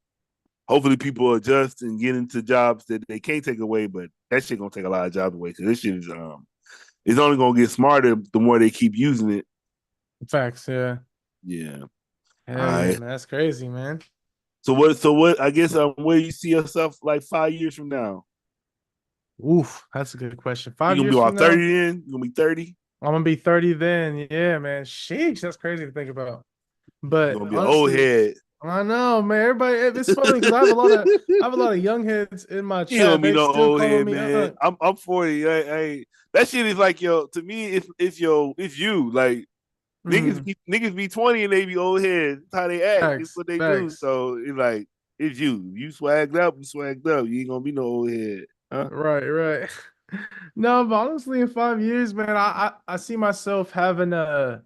hopefully people adjust and get into jobs that they can't take away, but that shit gonna take a lot of jobs away because this shit is it's only gonna get smarter the more they keep using it. Facts, yeah. Yeah. All Hell yeah, right. man. That's crazy, man. So what I guess where do you see yourself like 5 years from now? Oof, that's a good question. You Five gonna be years from about 30 now, then? You gonna be 30? I'm gonna be 30 then. Yeah, man. Sheesh, that's crazy to think about. You But gonna be an old honestly, head. I know, man. Everybody, it's funny because I have a lot of young heads in my You gonna chat. be They no still old calling head, me man. Unc. I'm 40. That shit is like yo, to me, it's you. Like Mm, niggas be 20 and they be old heads. That's how they act. It's facts, what they do. facts. So it's like it's you. You swagged up, you swagged up. You ain't gonna be no old head. Huh? Right, right. No, but honestly, in 5 years, man, I see myself having a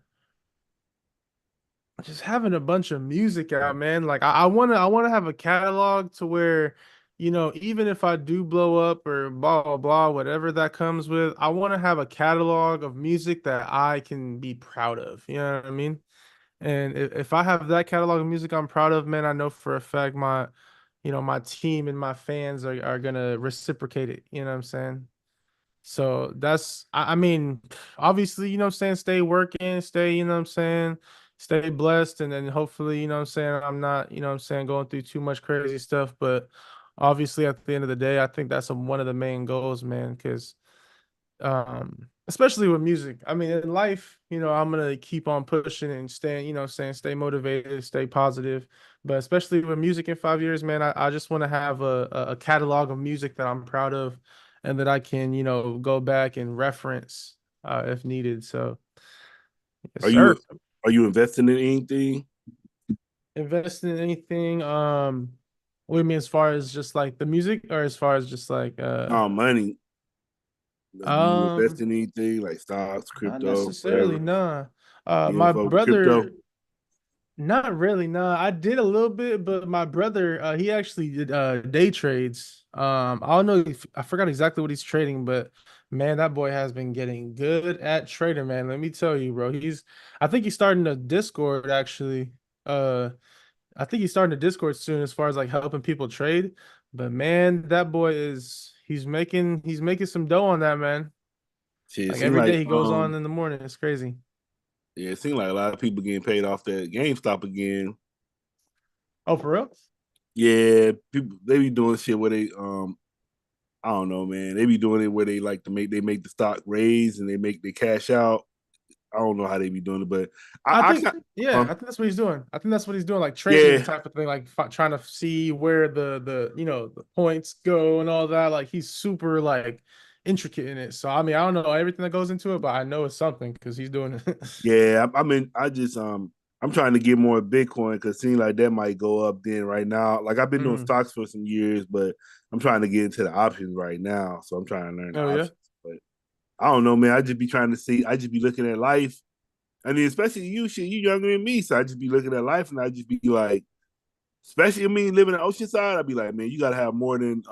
just having a bunch of music out, man. Like I wanna have a catalog to where, even if I do blow up or blah blah blah, whatever that comes with, I wanna have a catalog of music that I can be proud of. You know what I mean? And if I have that catalog of music I'm proud of, man, I know for a fact my team and my fans are gonna reciprocate it. You know what I'm saying? So I mean, obviously, what I'm saying, stay working, stay, what I'm saying, stay blessed, and then hopefully, what I'm saying, I'm not, what I'm saying, going through too much crazy stuff. But obviously, at the end of the day, I think that's one of the main goals, man, because especially with music. I mean, in life, I'm gonna keep on pushing and staying, saying stay motivated, stay positive. But especially with music in 5 years, man, I just want to have a catalog of music that I'm proud of and that I can, go back and reference if needed. So Yes, Are you sir. are you investing in anything? Invest in anything? What do you mean as far as just like the music or as far as just like No money. Like, do you invest um in anything like stocks, not crypto, necessarily, whatever? nah. You My info with crypto? brother, not really, nah. I did a little bit, but my brother, he actually did day trades. I don't know if I forgot exactly what he's trading, but man, that boy has been getting good at trading, man. Let me tell you, bro. I think he's starting a Discord actually. I think he's starting a Discord soon as far as like helping people trade. But man, that boy he's making some dough on that, man. Shit, it Like seems every like day he goes on in the morning. It's crazy. yeah, it seems like a lot of people getting paid off that GameStop again. Oh, for real? Yeah, people they be doing shit where they I don't know, man. They be doing it where they like to make the stock raise and they cash out. I don't know how they be doing it, but I I think, can't. yeah, I think that's what he's doing. I think that's what he's doing, like trading Yeah, type of thing, like trying to see where the points go and all that. Like he's super like intricate in it. So I mean, I don't know everything that goes into it, but I know it's something because he's doing it. yeah. I mean, I just I'm trying to get more Bitcoin because it seems like that might go up then right now. Like I've been doing Mm. stocks for some years, but I'm trying to get into the options right now. So I'm trying to learn the Oh yeah. options. But I don't know, man. I just be trying to see. I just be looking at life. I mean, especially you, shit, you younger than me, so I just be looking at life, and I just be like, especially I mean, living in Oceanside, I'd be like, man, you gotta have more than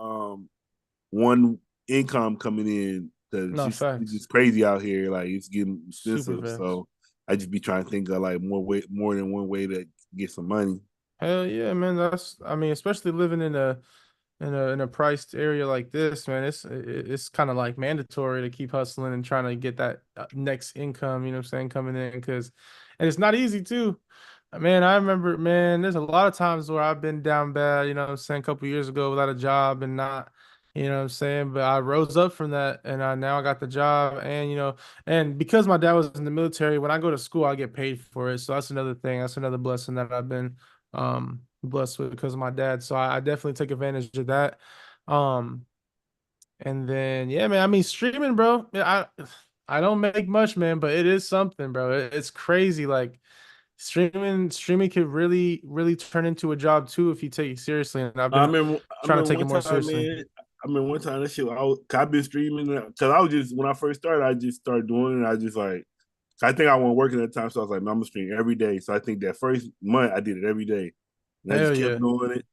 one income coming in because No it's facts. just crazy out here. Like it's getting Super expensive. facts. So I just be trying to think of like more than one way to get some money. Hell yeah, man. I mean, especially living in a priced area like this, man. It's kind of like mandatory to keep hustling and trying to get that next income. You know what I'm saying, coming in and it's not easy too. Man, I remember, man. There's a lot of times where I've been down bad. You know what I'm saying, a couple years ago without a job and not. You know what I'm saying? But I rose up from that and now I got the job and because my dad was in the military, when I go to school, I get paid for it. So that's another thing. That's another blessing that I've been blessed with because of my dad. So I definitely take advantage of that. Um and then yeah, man, I mean streaming, bro. Yeah, I don't make much, man, but it is something, bro. It's crazy. Like streaming could really, really turn into a job too if you take it seriously. And I've I been remember, I trying to remember take it one more time, seriously. man. I remember one time that shit. I've been streaming because I was just when I first started, I just started doing it. I just like I think I wasn't working at the time, so I was like, man, I'm gonna stream every day. So I think that first month I did it every day, and I Hell just kept yeah. doing it.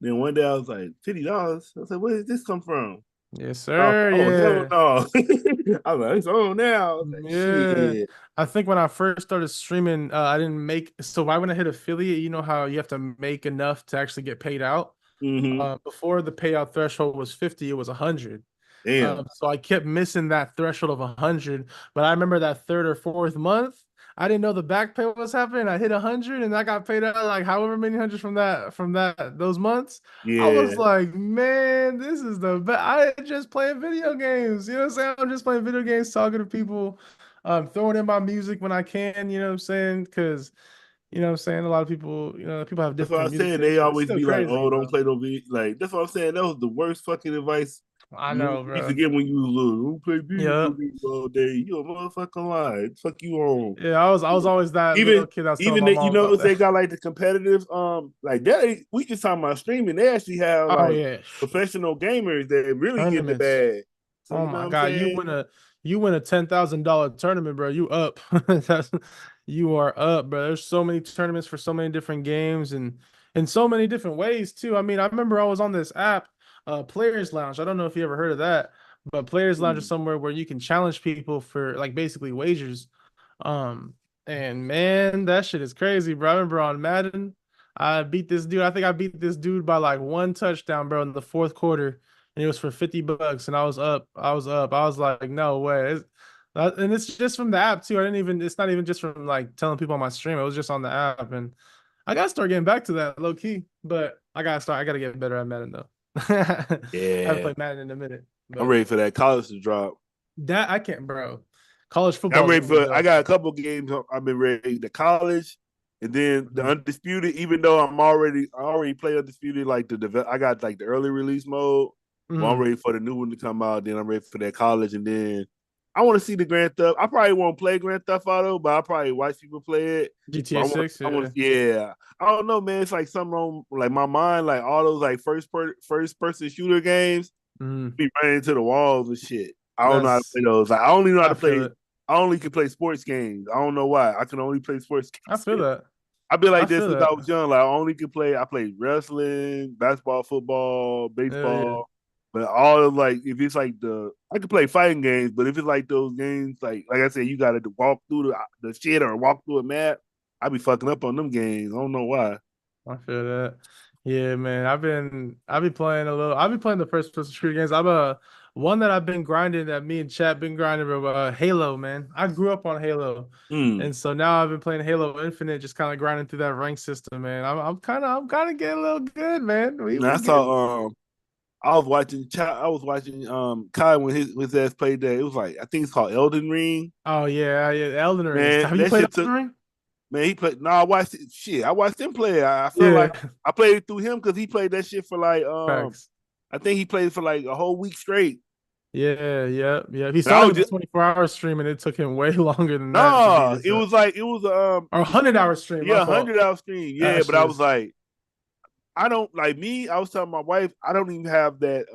Then one day I was like, $50. I was like, where did this come from? Yes, I was sir. like, oh hell Yeah. no! I was like, it's on now. I was like, Yeah. shit. I think when I first started streaming, I didn't make so right when I hit affiliate, you know how you have to make enough to actually get paid out. Mm-hmm. Before the payout threshold was 50, it was 100. Damn. So I kept missing that threshold of 100. But I remember that third or fourth month, I didn't know the back pay was happening. I hit 100 and I got paid out like however many hundreds from that those months. I was Yeah. like, man, this is the best. I just playing video games. You know what I'm saying? I'm just playing video games, talking to people, throwing in my music when I can. You know what I'm saying? Because you know what I'm saying? A lot of people, people have That's what I different music said. They tastes, but it's always still be like, crazy, "Oh, don't bro. play no video." Like that's what I'm saying. That was the worst fucking advice I you know, used to bro. get when you was little. Don't play video Yeah. games all day. You a motherfucking lie. Fuck you on. Yeah, I was always that little Even kid that was telling even my that you mom know about that. they got like the competitive like that. We just talking about streaming. They actually have Oh like yeah. professional gamers that really get the Tournaments. bag. So Oh you know what my I'm God. saying? You win a $10,000 tournament, bro. You up. That's, you are up, bro. There's so many tournaments for so many different games and in so many different ways too. I mean, I remember I was on this app, Players Lounge. I don't know if you ever heard of that, but Players Lounge is Mm. somewhere where you can challenge people for like basically wagers. Um, and man, that shit is crazy, bro. I remember on Madden, I beat this dude. I think I beat this dude by like one touchdown, bro, in the fourth quarter, and it was for $50, and I was up. I was up. I was like, no way. And it's just from the app too. I didn't even. It's not even just from like telling people on my stream. It was just on the app, and I gotta start getting back to that low key. But I gotta start. I gotta get better at Madden though. I haven't Yeah, played Madden in a minute, I'm but ready for that college to drop. that I can't, bro. College I'm football is ready gonna be for. I dope. got a couple games. I've been ready to college, and then the Mhm. undisputed. Even though I already play undisputed. Like I got like the early release mode. Well, I'm Mhm. ready for the new one to come out. Then I'm ready for that college, and then I want to see the Grand Theft. I probably won't play Grand Theft Auto, but I probably watch people play it. But GTA 6, I yeah. want, yeah. I don't know, man. It's like something on like my mind, like all those like first person shooter games. Mm, Be running into the walls and shit. I don't know how to that's play those. Like, I only know how I to feel play. it. I only can play sports games. I don't know why. I can only play sports I feel games. that. I've been I like this feel since I that. was young. Like I only could play. I played wrestling, basketball, football, Hell yeah. baseball. But all of like, if it's like I could play fighting games. But if it's like those games, like I said, you got to walk through the shit or walk through a map. I be fucking up on them games. I don't know why. I feel that. Yeah, man. I've been playing a little. I've been playing the first person shooter games. I'm a one that I've been grinding that me and Chat been grinding with Halo, man. I grew up on Halo. Hmm. And so now I've been playing Halo Infinite, just kind of grinding through that rank system, man. I'm kind of getting a little good, man. I We getting. saw I was watching Kai when his ass played that. It was like I think it's called Elden Ring. Oh yeah, yeah. Elden Ring. Man, Have you that played shit took Elden Ring? man, he played no, I watched it. Shit, I watched him play it. I felt Yeah. like I played it through him because he played that shit for like Facts. I think he played for like a whole week straight. Yeah, yeah, yeah. He And I started was with the just 24-hour stream, and it took him way longer than that to beat no, his it was or 100-hour stream. My yeah, fault. 100 hour stream. Yeah, That but shit I was is like, I don't like me, I was telling my wife, I don't even have that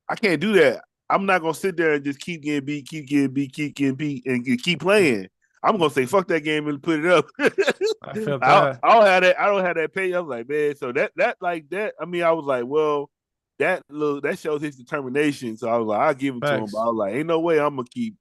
I can't do that. I'm not gonna sit there and just keep getting beat, keep getting beat, and keep playing. I'm gonna say fuck that game and put it up. I felt that. I don't have that. I don't have that pay. I was like, man. So that like that. I mean, I was like, well, that shows his determination. So I was like, I'll give it to him. But I Facts. was like, ain't no way I'm gonna keep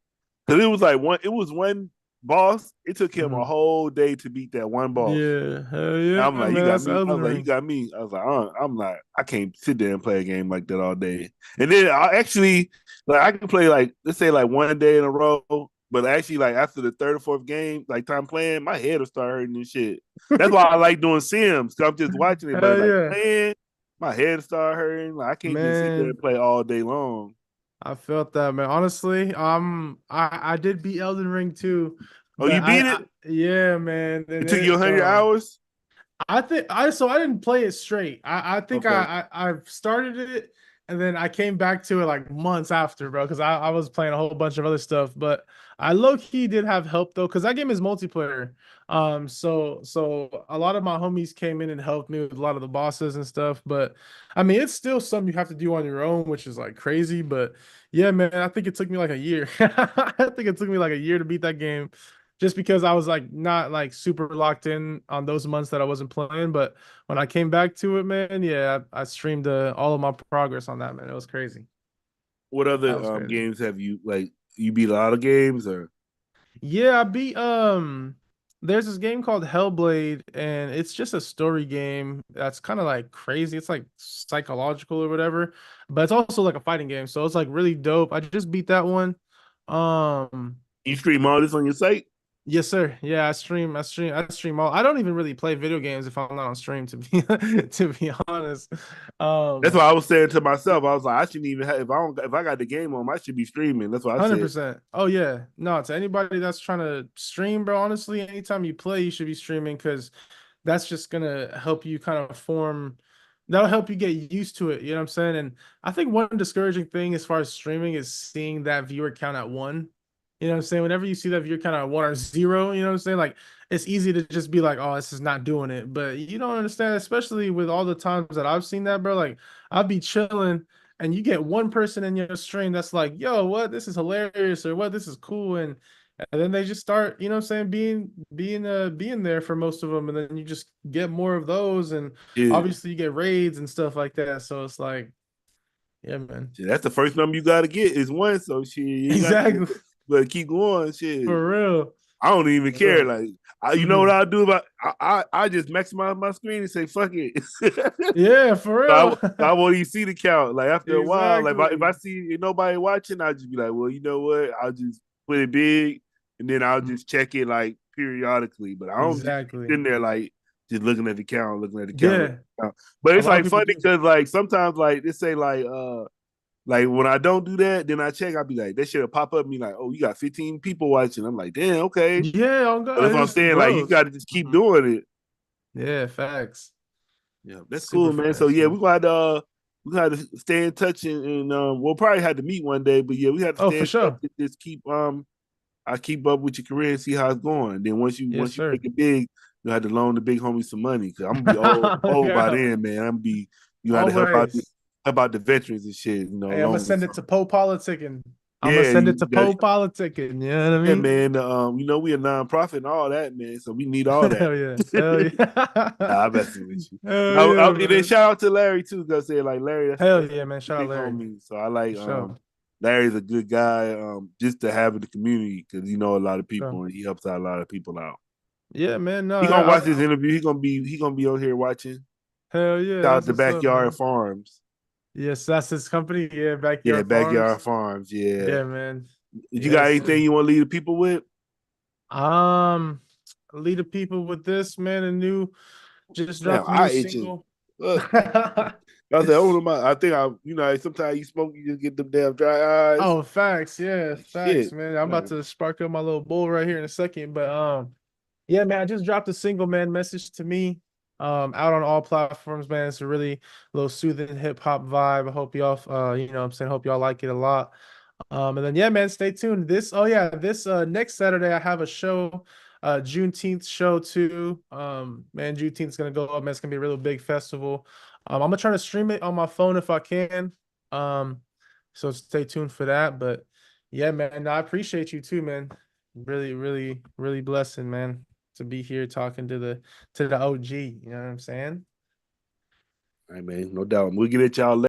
because it was like one. It was one boss. It took him a Mhm. whole day to beat that one boss. Yeah, hell yeah, I'm like, man. you got That's me. I Elden was like, you Ring. got me. I was like, I'm not. I can't sit there and play a game like that all day. And then I actually like I can play like let's say like one day in a row, but actually like after the third or fourth game, like time playing, my head will start hurting and shit. That's why I like doing Sims because I'm just watching it, but Hell like yeah, playing, my head start hurting. Like I can't just sit there man. and play all day long. I felt that, man. Honestly, I did beat Elden Ring too, Oh, but you beat it? yeah, man. And It took you it 100 hours? I think I didn't play it straight. I think Okay. I started it and then I came back to it like months after, bro, because I was playing a whole bunch of other stuff. But I low key did have help though, because that game is multiplayer. So a lot of my homies came in and helped me with a lot of the bosses and stuff. But I mean, it's still something you have to do on your own, which is like crazy. But yeah, man, I think it took me like a year. I think it took me like a year to beat that game just because I was like not like super locked in on those months that I wasn't playing. But when I came back to it, man, yeah, I streamed all of my progress on that, man. It was crazy. What That other was crazy. games have you like? You beat a lot of games or? Yeah, I beat there's this game called Hellblade, and it's just a story game that's kind of like crazy. It's like psychological or whatever, but it's also like a fighting game. So it's like really dope. I just beat that one. Um You stream all this on your site? Yes, sir. Yeah, I stream all. I don't even really play video games if I'm not on stream, to be to be honest. That's Um, what I was saying to myself. I was like, I shouldn't even have if I got the game on, I should be streaming. That's what I said. 100%. Oh yeah. No, to anybody that's trying to stream, bro, honestly, anytime you play, you should be streaming because that's just gonna help you kind of form that'll help you get used to it. You know what I'm saying? And I think one discouraging thing as far as streaming is seeing that viewer count at one. You know what I'm saying? Whenever you see that viewer count at one or zero, you know what I'm saying? Like it's easy to just be like, oh, this is not doing it. But you don't understand, especially with all the times that I've seen that, bro. Like I'll be chilling and you get one person in your stream that's like, yo, what? This is hilarious, or what? This is cool. And then they just start, you know what I'm saying, being there for most of them, and then you just get more of those, and Yeah, obviously you get raids and stuff like that. So it's like, yeah, man. shit, that's the first number you got to get is one. So shit, you got to Exactly. but keep going. Shit, For real. I don't even For care. real. Like, you know what Mhm. I'll do about? I just maximize my screen and say fuck it. Yeah, for So real. I won't even see the count. Like after a while, like if I Exactly. see nobody watching, I'll just be like, well, you know what? I'll just put it big, and then I'll just check it like periodically. But I don't just be Exactly. sitting there like just looking at the count, looking at the count. Looking Yeah. at the count. But A it's lot of like people funny do. because like sometimes like they say like when I don't do that, then I check. I'll be like, that shit'll pop up and be like, oh, you got 15 people watching. I'm like, damn, okay. Yeah, oh But God, that's it what I'm just saying. Like you grows. got to just keep Mhm. doing it. Yeah, facts. Yeah, that's Super cool, man. So facts, yeah, man. we got we had to stay in touch and we'll probably had to meet one day, but yeah, we had to Oh, stay for in touch sure. and just keep I keep up with your career and see how it's going. Then Yes, once you sir. make it big, you had to loan the big homie some money because I'm gonna be old by Yeah, then, man. I'm gonna be you had to always. help out the veterans and shit, Hey, I'm gonna loan send it some. to PoPolitickin. I'm gonna Yeah, send it to that, PoPolitickin. You know what I yeah, mean? man. We a nonprofit and all that, man. So we need all that. Hell yeah. Hell yeah. Nah, I'm messing with you. Hell yeah, And then man. shout out to Larry too, because say like Larry, Hell that's yeah, man. the Shout out big Larry. homie. So I For like sure. Larry's a good guy, just to have in the community because you know a lot of Sure. people and he helps out a lot of people out. Yeah, man. No, He gonna watch this interview. He gonna be on here watching. hell yeah. Shout out That's to what's up, Backyard man. Farms. Yes, that's his company. Yeah, Yeah, Backyard Backyard Farms. Farms. Yeah. Yeah, man. You got Yes, anything sir. you want to leave the people with? Um, lead the people with this, man. A new, just Damn, dropped a new I itching. single. I said, oh my! I think sometimes you smoke, you just get them damn dry eyes. Oh, facts. Yeah, facts, Shit. man. I'm about Man. to spark up my little bowl right here in a second. But yeah, man, I just dropped a single, man. Message to me. Out on all platforms, man. It's a really little soothing hip hop vibe. I hope y'all you know what I'm saying, hope y'all like it a lot. And then yeah, man, stay tuned. This next Saturday I have a show, Juneteenth show too. Man, Juneteenth's gonna go up, man. It's gonna be a really big festival. I'm gonna try to stream it on my phone if I can. Um, so stay tuned for that. But yeah, man, no, I appreciate you too, man. Really, really, really blessing, man, to be here talking to the OG. You know what I'm saying? All right, man. No doubt. We'll get at y'all later.